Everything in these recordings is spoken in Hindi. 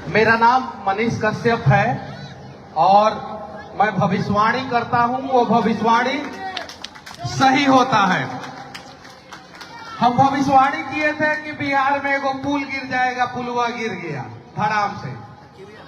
मेरा नाम मनीष कश्यप है और मैं भविष्यवाणी करता हूं, वो भविष्यवाणी सही होता है। हम भविष्यवाणी किए थे कि बिहार में एगो पुल गिर जाएगा, पुलवा गिर गया धड़ाम से।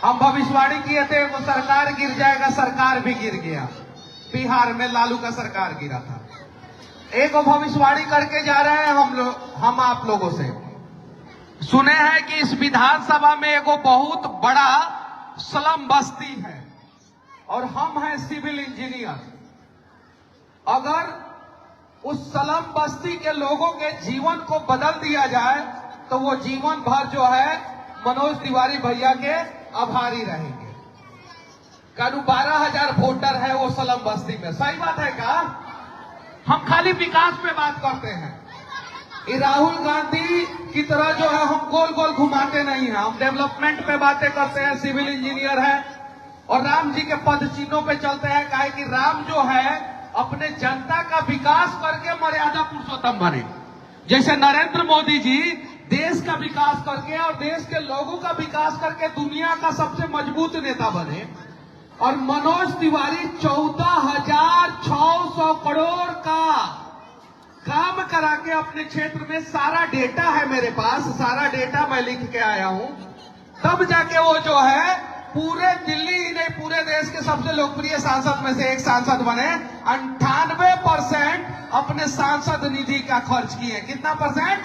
हम भविष्यवाणी किए थे वो सरकार गिर जाएगा, सरकार भी गिर गया। बिहार में लालू का सरकार गिरा था। एक भविष्यवाणी करके जा रहे हैं हम आप लोगों से। सुने हैं कि इस विधानसभा में एगो बहुत बड़ा स्लम बस्ती है और हम हैं सिविल इंजीनियर। अगर उस स्लम बस्ती के लोगों के जीवन को बदल दिया जाए तो वो जीवन भर जो है मनोज तिवारी भैया के आभारी रहेंगे। कानू 12,000 वोटर है वो स्लम बस्ती में। सही बात है का? हम खाली विकास पे बात करते हैं। ये राहुल गांधी की तरह जो है हम गोल गोल घुमाते नहीं हैं। हम डेवलपमेंट पे बातें करते हैं, सिविल इंजीनियर है और राम जी के पद चिन्हों पे चलते हैं। काहे कि राम जो है अपने जनता का विकास करके मर्यादा पुरुषोत्तम बने। जैसे नरेंद्र मोदी जी देश का विकास करके और देश के लोगों का विकास करके दुनिया का सबसे मजबूत नेता बने, और मनोज तिवारी 14,600 करोड़ का काम करा के अपने क्षेत्र में, सारा डेटा है मेरे पास, सारा डेटा मैं लिख के आया हूं, तब जाके वो जो है पूरे दिल्ली ही नहीं पूरे देश के सबसे लोकप्रिय सांसद में से एक सांसद बने। 98% अपने सांसद निधि का खर्च किए। कितना परसेंट?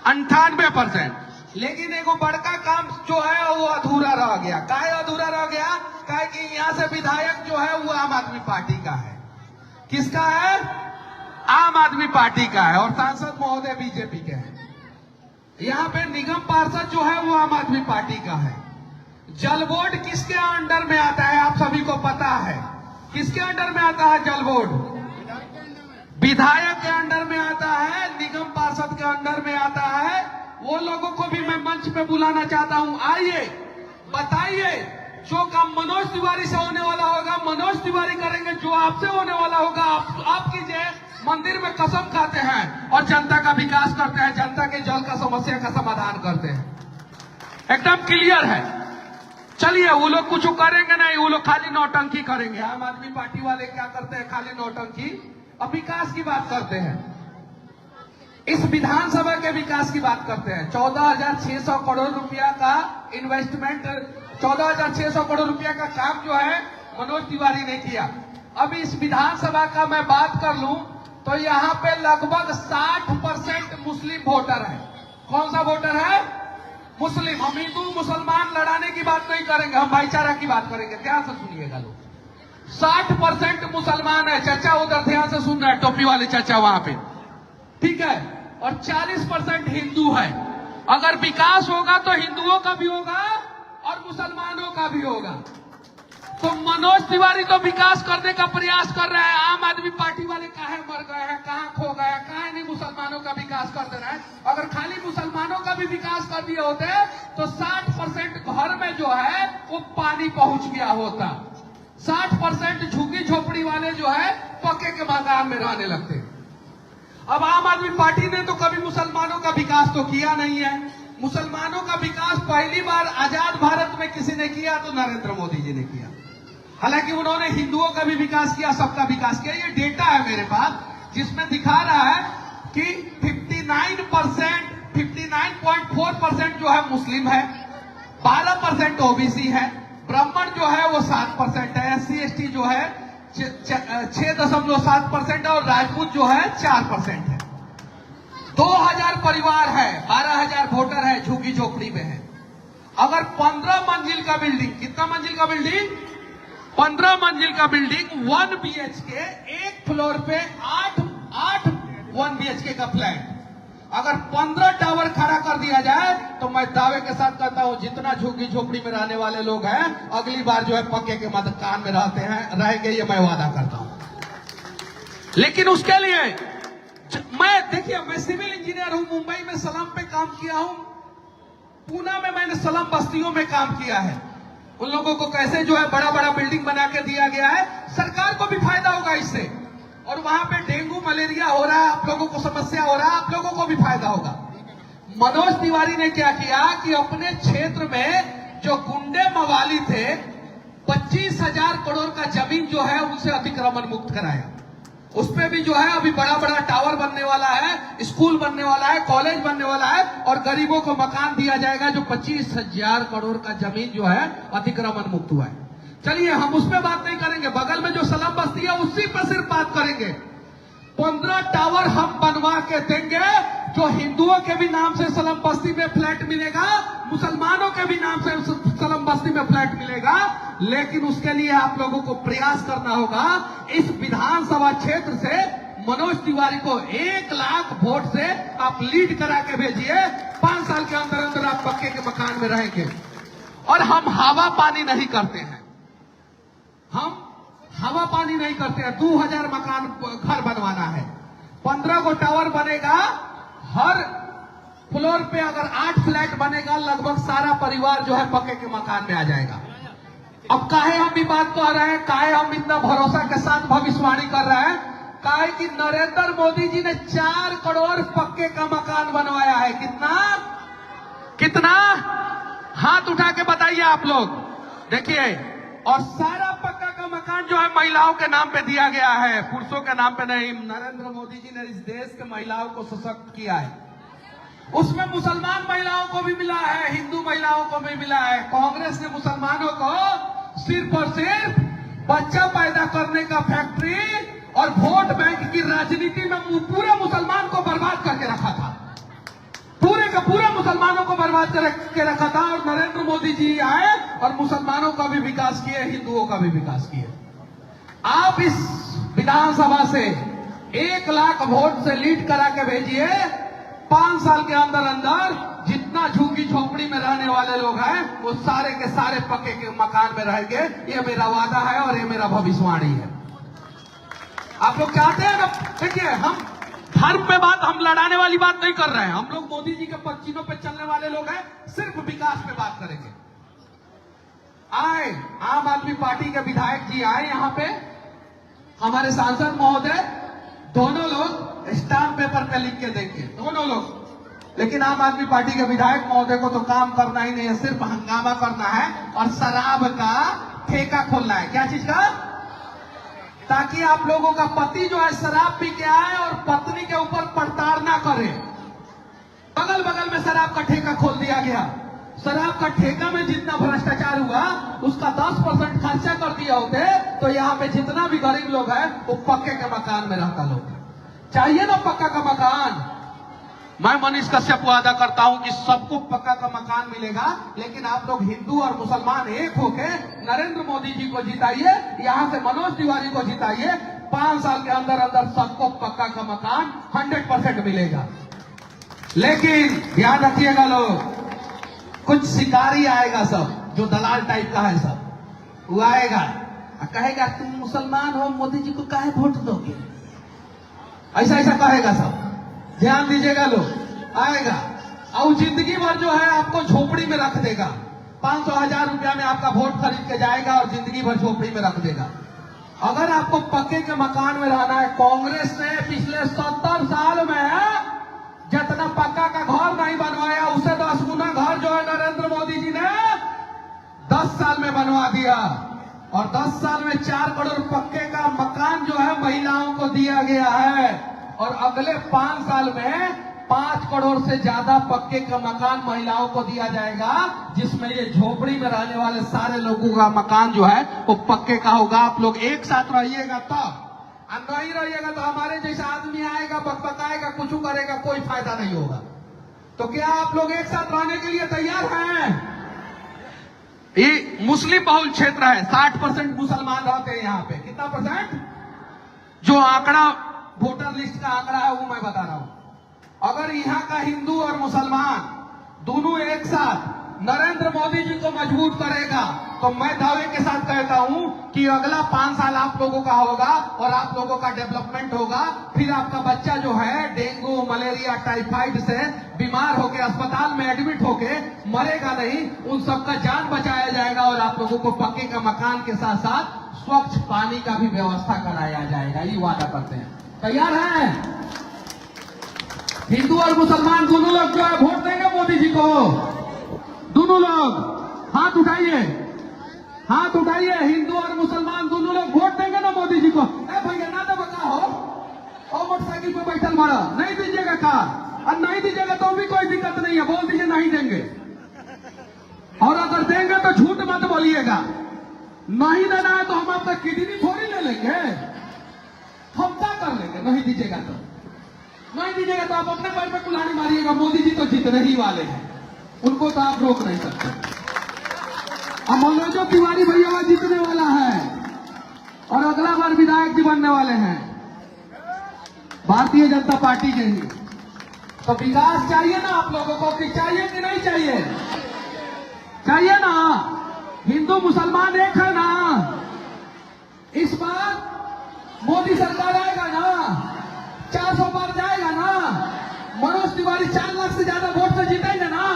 98%। लेकिन एगो बड़का काम जो है वो अधूरा रह गया। काहे अधूरा रह गया? काहे कि यहाँ से विधायक जो है वो आम आदमी पार्टी का है। किसका है? आम आदमी पार्टी का है। और सांसद महोदय बीजेपी के हैं। यहाँ पे निगम पार्षद जो है वो आम आदमी पार्टी का है। जल बोर्ड किसके अंडर में आता है? आप सभी को पता है किसके अंडर में आता है जल बोर्ड? विधायक के अंडर में आता है, निगम पार्षद के अंडर में आता है। वो लोगों को भी मैं मंच पे बुलाना चाहता हूं। आइए, बताइए, जो काम मनोज तिवारी से होने वाला होगा मनोज तिवारी करेंगे, जो आपसे होने वाला होगा आप कीजिए। मंदिर में कसम खाते हैं और जनता का विकास करते हैं, जनता के जल का समस्या का समाधान करते हैं। एकदम क्लियर है। चलिए, वो लोग कुछ करेंगे नहीं, वो लोग खाली नौटंकी करेंगे। आम आदमी पार्टी वाले क्या करते हैं? खाली नौटंकी। अब विकास की बात करते हैं, इस विधानसभा के विकास की बात करते हैं। 14,600 करोड़ रुपया का इन्वेस्टमेंट, 14,600 करोड़ रुपया का काम जो है मनोज तिवारी ने किया। अब इस विधानसभा का मैं बात कर लूं तो यहाँ पे लगभग 60% मुस्लिम वोटर है। कौन सा वोटर है? मुस्लिम। हम हिंदू मुसलमान लड़ाने की बात नहीं करेंगे, हम भाईचारा की बात करेंगे। ध्यान से सुनिएगा लोग। 60% मुसलमान है। चाचा उधर ध्यान से सुन रहे हैं, टोपी वाले चाचा वहां पे, ठीक है। और 40% हिंदू है। अगर विकास होगा तो हिंदुओं का भी होगा और मुसलमानों का भी होगा। तो मनोज तिवारी तो विकास करने का प्रयास कर रहे हैं। आम आदमी पार्टी वाले कहां मर गए हैं, कहां खो गए हैं, कहां नहीं मुसलमानों का विकास कर दे रहे हैं। अगर खाली मुसलमानों का भी विकास कर दिए होते तो 60% घर में जो है वो पानी पहुंच गया होता। 60% झुग्गी झोपड़ी वाले जो है पक्के के मकान में रहने लगते। अब आम आदमी पार्टी ने तो कभी मुसलमानों का विकास तो किया नहीं है। मुसलमानों का विकास पहली बार आजाद भारत में किसी ने किया तो नरेंद्र मोदी जी ने किया। हालांकि उन्होंने हिंदुओं का भी विकास किया, सबका विकास किया। ये डेटा है मेरे पास जिसमें दिखा रहा है कि 59.4% जो है मुस्लिम है, 12% ओबीसी है, ब्राह्मण जो है वो 7% है, SC/ST जो है 6.7% और राजपूत जो है 4% है। 2,000 परिवार है, 12,000 वोटर है, झुग्गी झोपड़ी में है। अगर 15 मंजिल का बिल्डिंग, कितना मंजिल का बिल्डिंग? 15 मंजिल का बिल्डिंग 1 BHK, एक फ्लोर पे 8 1 BHK का फ्लैट, अगर 15 टावर खड़ा कर दिया जाए तो मैं दावे के साथ कहता हूं जितना झुग्गी झोपड़ी में रहने वाले लोग हैं अगली बार जो है पक्के के मकान में रहते हैं, रहेंगे, ये मैं वादा करता हूं। लेकिन उसके लिए देखिए, मैं सिविल इंजीनियर हूं, मुंबई में स्लम पे काम किया हूं, पूना में मैंने स्लम बस्तियों में काम किया है। उन लोगों को कैसे जो है बड़ा बड़ा बिल्डिंग बना के दिया गया है, सरकार को भी फायदा होगा इससे। और वहां पे डेंगू मलेरिया हो रहा है, आप लोगों को समस्या हो रहा है, आप लोगों को भी फायदा होगा। मनोज तिवारी ने क्या किया कि अपने क्षेत्र में जो गुंडे मवाली थे 25,000 करोड़ का जमीन जो है उनसे अतिक्रमण मुक्त कराया। उस पे भी जो है अभी बड़ा बड़ा टावर बनने वाला है, स्कूल बनने वाला है, कॉलेज बनने वाला है और गरीबों को मकान दिया जाएगा। जो 25,000 करोड़ का जमीन जो है अतिक्रमण मुक्त हुआ है। चलिए हम उस पर बात नहीं करेंगे, बगल में जो सलम बस्ती है उसी पर सिर्फ बात करेंगे। 15 टावर हम बनवा के देंगे, जो हिंदुओं के भी नाम से सलम बस्ती में फ्लैट मिलेगा, मुसलमानों के भी नाम से सलम बस्ती में फ्लैट मिलेगा। लेकिन उसके लिए आप लोगों को प्रयास करना होगा। इस विधानसभा क्षेत्र से मनोज तिवारी को 1 लाख वोट से आप लीड करा के भेजिए। 5 साल के अंदर अंदर आप पक्के के मकान में रहेंगे। और हम हवा पानी नहीं करते हैं, हम हवा पानी नहीं करते हैं। 2000 मकान घर बनवाना है, 15 को टावर बनेगा, हर फ्लोर पे अगर 8 फ्लैट बनेगा, लगभग सारा परिवार जो है पक्के के मकान में आ जाएगा। अब काहे हम ये बात कह रहे हैं, काहे हम इतना भरोसा के साथ भविष्यवाणी कर रहे हैं? काहे कि नरेंद्र मोदी जी ने 4 करोड़ पक्के का मकान बनवाया है। कितना कितना हाथ उठा के बताइए आप लोग। देखिए, और सारा पक्का का मकान जो है महिलाओं के नाम पे दिया गया है, पुरुषों के नाम पे नहीं। नरेंद्र मोदी जी ने इस देश के महिलाओं को सशक्त किया है। उसमें मुसलमान महिलाओं को भी मिला है, हिंदू महिलाओं को भी मिला है। कांग्रेस ने मुसलमानों को सिर्फ और सिर्फ बच्चा पैदा करने का फैक्ट्री और वोट बैंक की राजनीति में पूरे मुसलमान को बर्बाद करके रखा था। पूरे का पूरे मुसलमानों को बर्बाद करके रखा था। और नरेंद्र मोदी जी आए और मुसलमानों का भी विकास किए, हिंदुओं का भी विकास किए। आप इस विधानसभा से 1 लाख वोट से लीड करा के भेजिए। 5 साल के अंदर अंदर जितना झुग्गी झोपड़ी में रहने वाले लोग हैं वो सारे के सारे पक्के के मकान में रहेंगे। ये मेरा वादा है और ये मेरा भविष्यवाणी है। आप लोग चाहते हैं ना? देखिए, हम धर्म पे बात, हम लड़ाने वाली बात नहीं कर रहे हैं। हम लोग मोदी जी के पच्चीनों पे चलने वाले लोग हैं, सिर्फ विकास पे बात करेंगे। आए आम आदमी पार्टी के विधायक जी आए यहाँ पे, हमारे सांसद महोदय, दोनों लोग स्टाम्प पेपर पे लिख के देंगे, दोनों लोग। लेकिन आम आदमी पार्टी के विधायक महोदय को तो काम करना ही नहीं है, सिर्फ हंगामा करना है और शराब का ठेका खोलना है। क्या चीज का? ताकि आप लोगों का पति जो है शराब पी के आए और पत्नी के ऊपर प्रताड़ना करे। बगल बगल में शराब का ठेका खोल दिया गया। शराब का ठेका में जितना भ्रष्टाचार हुआ उसका 10% खर्चा कर दिया होते तो यहाँ पे जितना भी गरीब लोग हैं वो पक्के के मकान में रहता लोग। चाहिए ना पक्का का मकान? मैं मनीष कश्यप वादा करता हूं कि सबको पक्का का मकान मिलेगा। लेकिन आप लोग हिंदू और मुसलमान एक होके नरेंद्र मोदी जी को जिताइए, यहाँ से मनोज तिवारी को जिताइए। 5 साल के अंदर अंदर सबको पक्का का मकान 100% मिलेगा। लेकिन ध्यान रखिएगा लोग, कुछ शिकारी आएगा सब, जो दलाल टाइप का है सब, वो आएगा कहेगा तुम मुसलमान हो, मोदी जी को काहे वोट दोगे, ऐसा ऐसा कहेगा सब। ध्यान दीजिएगा लोग, आएगा और जिंदगी भर जो है आपको झोपड़ी में रख देगा। 500,000 रुपया में आपका वोट खरीद के जाएगा और जिंदगी भर झोपड़ी में रख देगा। अगर आपको पक्के के मकान में रहना है, कांग्रेस ने पिछले 70 साल में जितना पक्का का घर नहीं बनवाया उससे 10 गुना घर जो है नरेंद्र मोदी जी ने 10 साल में बनवा दिया। और 10 साल में 4 करोड़ पक्के का मकान जो है महिलाओं को दिया गया है। और अगले 5 साल में 5 करोड़ से ज्यादा पक्के का मकान महिलाओं को दिया जाएगा, जिसमें ये झोपड़ी में रहने वाले सारे लोगों का मकान जो है वो पक्के का होगा। आप लोग एक साथ रहिएगा तब, नहीं रहिएगा तो हमारे जैसा आदमी आएगा, बकबकाएगा, कुछ करेगा, कोई फायदा नहीं होगा। तो क्या आप लोग एक साथ रहने के लिए तैयार हैं? ये मुस्लिम बहुल क्षेत्र है, 60% मुसलमान रहते हैं यहाँ पे। कितना परसेंट? जो आंकड़ा वोटर लिस्ट का आंकड़ा है वो मैं बता रहा हूं। अगर यहाँ का हिंदू और मुसलमान दोनों एक साथ नरेंद्र मोदी जी को मजबूत करेगा तो मैं दावे के साथ कहता हूं कि अगला 5 साल आप लोगों का होगा और आप लोगों का डेवलपमेंट होगा। फिर आपका बच्चा जो है डेंगू, मलेरिया, टाइफाइड से बीमार होके अस्पताल में एडमिट होके मरेगा नहीं, उन सबका जान बचाया जाएगा और आप लोगों को पक्के का मकान के साथ साथ स्वच्छ पानी का भी व्यवस्था कराया जाएगा। ये वादा करते हैं। तैयार हैं? हिंदू और मुसलमान दोनों लोग जो है वोट देंगे मोदी जी को, दोनों लोग। हाथ उठाइए, हाथ उठाइए। हिंदू और मुसलमान दोनों लोग वोट देंगे ना मोदी जी को? ए भैया ना दबा का हो, और मोटरसाइकिल पे बैठल मारा, नहीं दीजिएगा कार, और नहीं दीजिएगा तो भी कोई दिक्कत नहीं है, बोल दीजिए नहीं देंगे। और अगर देंगे तो झूठ मत बोलिएगा। नहीं देना है तो हम आपका किडनी थोड़ी ले लेंगे, हम क्या कर लेंगे? नहीं दीजिएगा तो नहीं दीजिएगा तो आप अपने पैर पे कुल्हाड़ी मारिएगा। मोदी जी तो जीतने ही वाले हैं, उनको तो आप रोक नहीं सकते। अब मनोज तिवारी भैया जीतने वाला है और अगला बार विधायक जी बनने वाले हैं भारतीय जनता पार्टी के ही। तो विकास चाहिए ना आप लोगों को, कि चाहिए कि नहीं चाहिए? चाहिए ना? हिंदू मुसलमान एक है ना? इस बार मोदी सरकार आएगा ना? 400 बार जाएगा ना? मनोज तिवारी 4 लाख से ज्यादा वोट से जीतेंगे ना?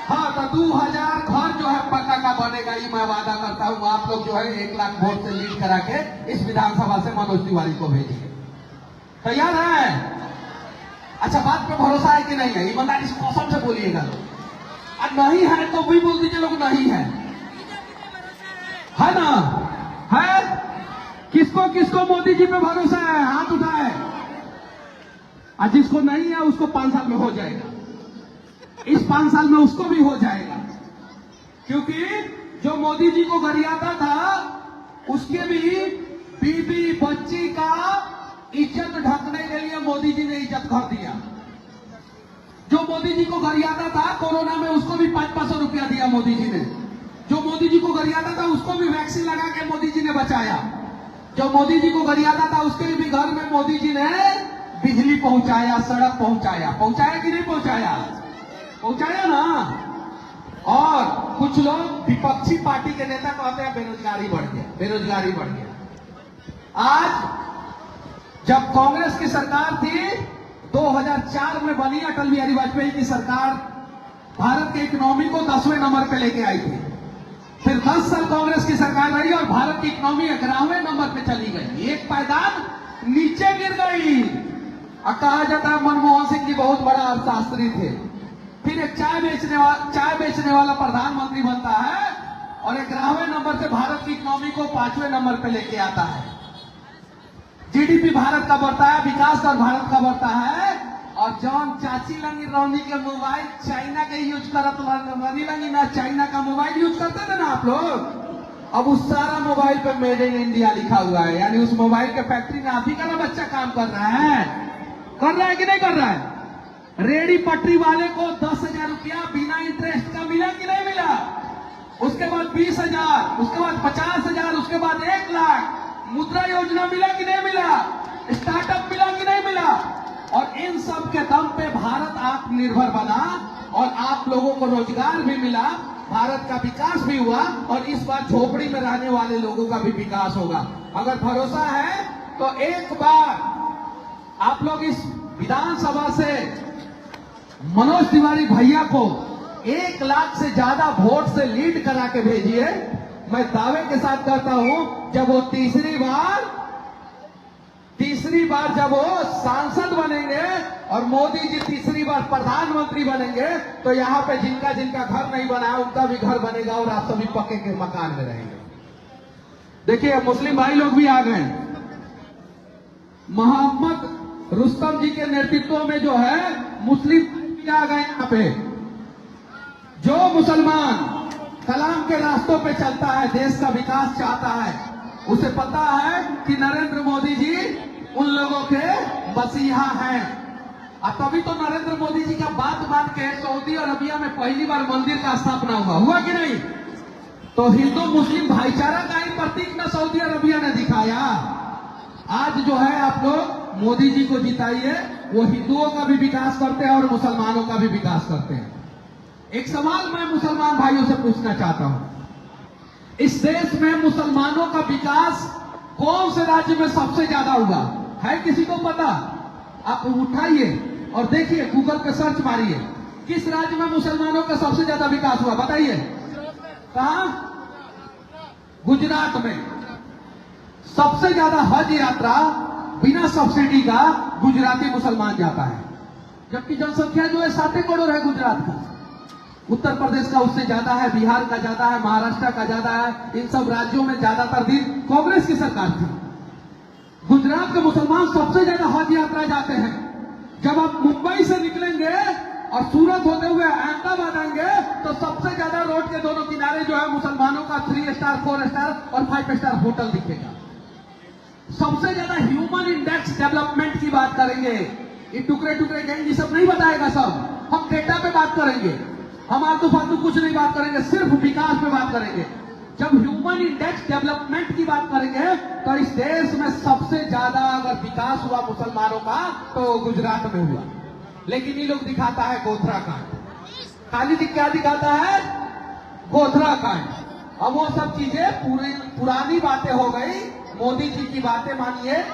हाँ, तो 2000 घर जो है पक्का का बनेगा, ये मैं वादा करता हूँ। आप लोग जो है 1 लाख वोट से लीड करा के इस विधानसभा से मनोज तिवारी को भेजिए। तैयार है? अच्छा, बात पे भरोसा है कि नहीं है? ईमानदारी से कसम से बोलिएगा। और नहीं है तो भी बोल दीजिए लोग नहीं है, है ना? है? किसको किसको मोदी जी पे भरोसा है? हाथ उठाए। और जिसको नहीं है उसको 5 साल में हो जाएगा, इस 5 साल में उसको भी हो जाएगा। क्योंकि जो मोदी जी को गरियाता था उसके भी बीबी बच्ची का इज्जत ढकने के लिए मोदी जी ने इज्जत कर दिया। जो मोदी जी को गरियाता था कोरोना में, उसको भी 500 रुपया दिया मोदी जी ने। जो मोदी जी को गरियाता था उसको भी वैक्सीन लगा के मोदी जी ने बचाया। जो मोदी जी को गरियाता था उसके भी घर में मोदी जी ने बिजली पहुंचाया, सड़क पहुंचाया। पहुंचाया कि नहीं पहुंचाया? पहुंचाया ना। और कुछ लोग विपक्षी पार्टी के नेता कहते हैं बेरोजगारी बढ़ गया, बेरोजगारी बढ़ गया। आज जब कांग्रेस की सरकार थी, 2004 में बनी अटल बिहारी वाजपेयी की सरकार, भारत के इकोनॉमी को 10वें नंबर पे लेके आई थी। फिर 10 साल कांग्रेस की सरकार रही और भारत की इकोनॉमी 11वें नंबर पे चली गई। एक पायदान नीचे गिर गई। और कहा जाता है मनमोहन सिंह जी बहुत बड़ा अर्थशास्त्री थे। फिर एक चाय बेचने वाला प्रधानमंत्री बनता है और 11वें नंबर से भारत की इकोनॉमी को 5वें नंबर पे लेके आता है। जीडीपी भारत का बढ़ता है, विकास दर भारत का बढ़ता है। और जौन चाची लंगी रौनी के मोबाइल चाइना के यूज करत रनी लंगी ना, चाइना का मोबाइल यूज करते थे ना आप लोग, अब उस सारा मोबाइल पे मेड इन इंडिया लिखा हुआ है। यानी उस मोबाइल के फैक्ट्री में आप ही का ना बच्चा काम कर रहा है कि नहीं कर रहा है? रेडी पटरी वाले को 10,000 रुपया बिना इंटरेस्ट का मिला कि नहीं मिला? उसके बाद 20,000, उसके बाद 50,000, उसके बाद 1 लाख। मुद्रा योजना मिला कि नहीं मिला? स्टार्टअप मिला कि नहीं मिला? और इन सब के दम पे भारत आत्मनिर्भर बना और आप लोगों को रोजगार भी मिला, भारत का विकास भी हुआ और इस बार झोपड़ी में रहने वाले लोगों का भी विकास होगा। अगर भरोसा है तो एक बार आप लोग इस विधानसभा से मनोज तिवारी भैया को 1 लाख से ज्यादा वोट से लीड करा के भेजिए। मैं दावे के साथ कहता हूं, जब वो तीसरी बार जब वो सांसद बनेंगे और मोदी जी तीसरी बार प्रधानमंत्री बनेंगे, तो यहां पे जिनका जिनका घर नहीं बना है उनका भी घर बनेगा और आप सभी पक्के के मकान में रहेंगे। देखिए, मुस्लिम भाई लोग भी आ गए। मोहम्मद रुस्तम जी के नेतृत्व में जो है मुस्लिम आ गए यहाँ पे। जो मुसलमान कलाम के रास्तों पे चलता है, देश का विकास चाहता है, उसे पता है कि नरेंद्र मोदी जी उन लोगों के मसीहा हैं। और तभी तो नरेंद्र मोदी जी का बात मान के सऊदी अरबिया में पहली बार मंदिर का स्थापना हुआ कि नहीं? तो हिंदू मुस्लिम भाईचारा का ही प्रतीक न सऊदी अरबिया ने दिखाया। आज जो है आप लोग मोदी जी को जिताइए, वो हिंदुओं का भी विकास करते हैं और मुसलमानों का भी विकास करते हैं। एक सवाल मैं मुसलमान भाइयों से पूछना चाहता हूं, इस देश में मुसलमानों का विकास कौन से राज्य में सबसे ज्यादा हुआ है? किसी को पता? आप उठाइए और देखिए, गूगल पे सर्च मारिए, किस राज्य में मुसलमानों का सबसे ज्यादा विकास हुआ? बताइए। कहां? गुजरात में सबसे ज्यादा हज यात्रा बिना सब्सिडी का गुजराती मुसलमान जाता है, जबकि जनसंख्या जो है 7 करोड़ है गुजरात की। उत्तर प्रदेश का उससे ज्यादा है, बिहार का ज्यादा है, महाराष्ट्र का ज्यादा है। इन सब राज्यों में ज्यादातर दिन कांग्रेस की सरकार थी। गुजरात के मुसलमान सबसे ज्यादा हज यात्रा जाते हैं। जब आप मुंबई से निकलेंगे और सूरत होते हुए अहमदाबाद आएंगे तो सबसे ज्यादा रोड के दोनों किनारे जो है मुसलमानों का 3 स्टार, 4 स्टार और 5 स्टार होटल दिखेगा। सबसे ज्यादा ह्यूमन इंडेक्स डेवलपमेंट की बात करेंगे। ये टुकड़े टुकड़े गैंग ये सब नहीं बताएगा, सब हम डेटा पे बात करेंगे। हम आलतू फालतू कुछ नहीं बात करेंगे, सिर्फ विकास पे बात करेंगे। जब ह्यूमन इंडेक्स डेवलपमेंट की बात करेंगे तो इस देश में सबसे ज्यादा अगर विकास हुआ मुसलमानों का तो गुजरात में हुआ। लेकिन ये लोग दिखाता है गोधरा कांड, खाली क्या दिखाता है? गोधरा कांड। अब वो सब चीजें पुरानी बातें हो गई। मोदी जी की बातें मानिए,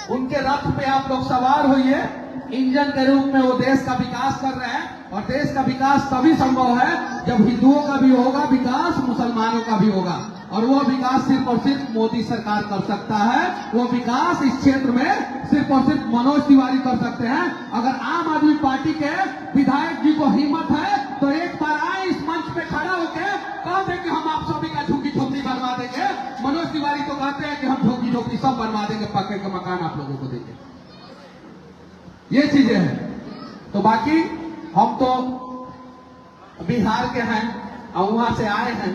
उनके रथ पे आप लोग सवार होइए, इंजन के रूप में वो देश का विकास कर रहे हैं। और देश का विकास तभी संभव है जब हिंदुओं का भी होगा विकास, मुसलमानों का भी होगा। और वो विकास सिर्फ और सिर्फ मोदी सरकार कर सकता है। वो विकास इस क्षेत्र में सिर्फ और सिर्फ मनोज तिवारी कर सकते हैं। अगर आम आदमी पार्टी के विधायक जी को हिम्मत है तो एक बार आए इस मंच पे खड़ा होकर कह दे कि हम आप सभी का झुग्गी झोपड़ी बनवा देंगे। मनोज तिवारी तो कहते हैं कि हम झुग्गी झोपड़ी सब बनवा देंगे, पक्के के मकान आप लोगों को देंगे। ये चीजें हैं। तो बाकी हम तो बिहार के हैं और वहां से आए हैं।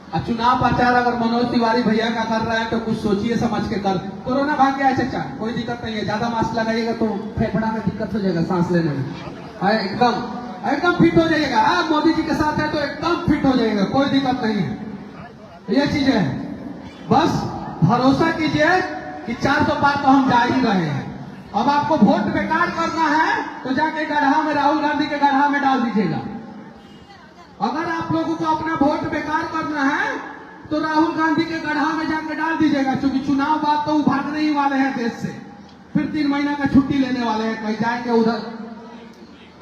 और चुनाव प्रचार अगर मनोज तिवारी भैया का कर रहे हैं तो कुछ सोचिए समझ के कर। कोरोना भाग गया है चचा, कोई दिक्कत नहीं है। ज्यादा मास्क लगाइएगा तो फेफड़ा में दिक्कत हो जाएगा, सांस लेने में। एकदम एकदम फिट हो जाइएगा। मोदी जी के साथ है तो एकदम फिट हो जाएगा, कोई दिक्कत नहीं है। ये चीजें हैं। बस भरोसा कीजिए कि 400 पार तो हम जा ही रहे हैं। अब आपको वोट बेकार करना है तो जाके गड्ढा में, राहुल गांधी के गड्ढा में डाल दीजिएगा। अगर आप लोगों को अपना वोट बेकार करना है तो राहुल गांधी के गड्ढा में जाके डाल दीजिएगा। क्योंकि चुनाव बाद तो वो भागने ही वाले हैं देश से, फिर 3 महीना का छुट्टी लेने वाले हैं, कहीं जाएंगे उधर।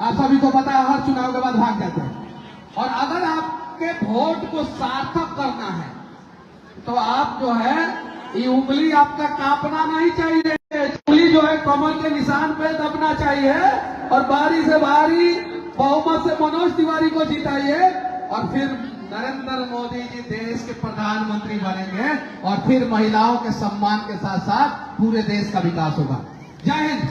आप सभी को पता है हर चुनाव के बाद भाग जाते हैं। और अगर आपके वोट को सार्थक करना है तो आप जो है ये उंगली आपका कांपना नहीं चाहिए। उंगली जो है कमर के निशान पे दबना चाहिए और बारी से बारी बहुमत से मनोज तिवारी को जिताइए। और फिर नरेंद्र मोदी जी देश के प्रधानमंत्री बनेंगे और फिर महिलाओं के सम्मान के साथ साथ पूरे देश का विकास होगा। जय हिंद।